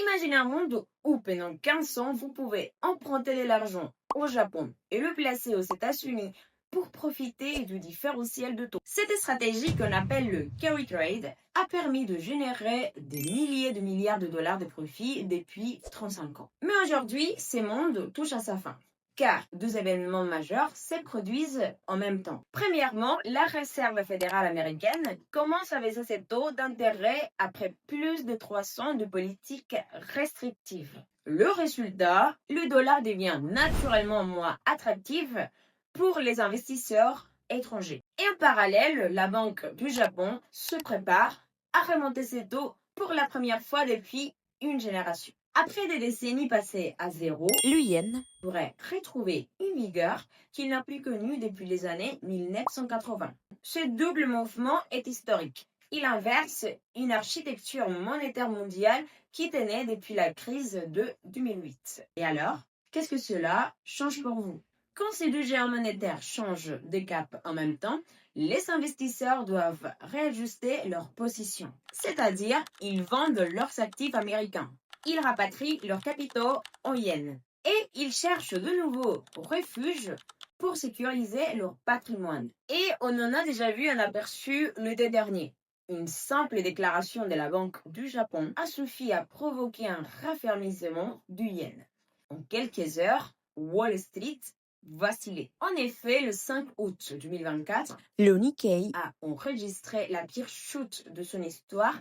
Imaginez un monde où pendant 15 ans, vous pouvez emprunter de l'argent au Japon et le placer aux États-Unis pour profiter du différentiel de taux. Cette stratégie qu'on appelle le carry trade a permis de générer des milliers de milliards de dollars de profits depuis 35 ans. Mais aujourd'hui, ce monde touche à sa fin, car deux événements majeurs se produisent en même temps. Premièrement, la Réserve fédérale américaine commence à baisser ses taux d'intérêt après plus de 300 ans de politique restrictive. Le résultat, le dollar devient naturellement moins attractif pour les investisseurs étrangers. Et en parallèle, la Banque du Japon se prépare à remonter ses taux pour la première fois depuis une génération. Après des décennies passées à zéro, le yen pourrait retrouver une vigueur qu'il n'a plus connue depuis les années 1980. Ce double mouvement est historique. Il inverse une architecture monétaire mondiale qui tenait depuis la crise de 2008. Et alors, qu'est-ce que cela change pour vous? Quand ces deux géants monétaires changent de cap en même temps, les investisseurs doivent réajuster leur position. C'est-à-dire, ils vendent leurs actifs américains. Ils rapatrient leurs capitaux en yens. Et ils cherchent de nouveaux refuges pour sécuriser leur patrimoine. Et on en a déjà vu un aperçu l'été dernier. Une simple déclaration de la Banque du Japon a suffi à provoquer un raffermissement du yen. En quelques heures, Wall Street vacillait. En effet, le 5 août 2024, le Nikkei a enregistré la pire chute de son histoire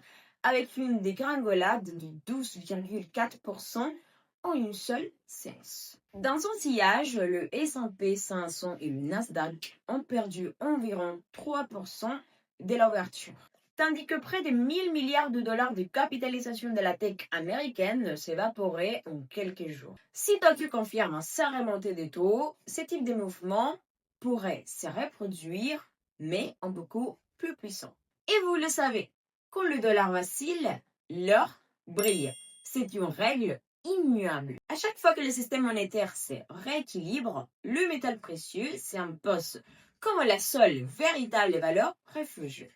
avec une dégringolade de 12,4% en une seule séance. Dans son sillage, le S&P 500 et le Nasdaq ont perdu environ 3% dès l'ouverture, tandis que près de 1000 milliards de dollars de capitalisation de la tech américaine s'évaporaient en quelques jours. Si Tokyo confirme sa remontée des taux, ce type de mouvement pourrait se reproduire, mais en beaucoup plus puissant. Et vous le savez, quand le dollar vacille, l'or brille. C'est une règle immuable. À chaque fois que le système monétaire se rééquilibre, le métal précieux s'impose comme la seule véritable valeur refuge.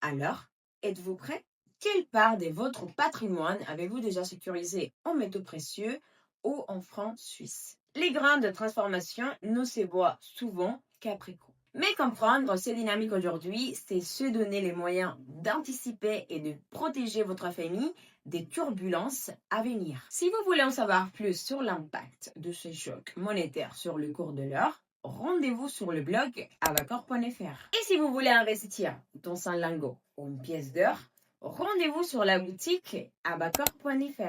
Alors, êtes-vous prêt? Quelle part de votre patrimoine avez-vous déjà sécurisé en métaux précieux ou en francs suisses? Les grandes transformations ne se voient souvent qu'après coup. Mais comprendre ces dynamiques aujourd'hui, c'est se donner les moyens d'anticiper et de protéger votre famille des turbulences à venir. Si vous voulez en savoir plus sur l'impact de ce choc monétaire sur le cours de l'or, rendez-vous sur le blog abacor.fr. Et si vous voulez investir dans un lingot ou une pièce d'or, rendez-vous sur la boutique abacor.fr.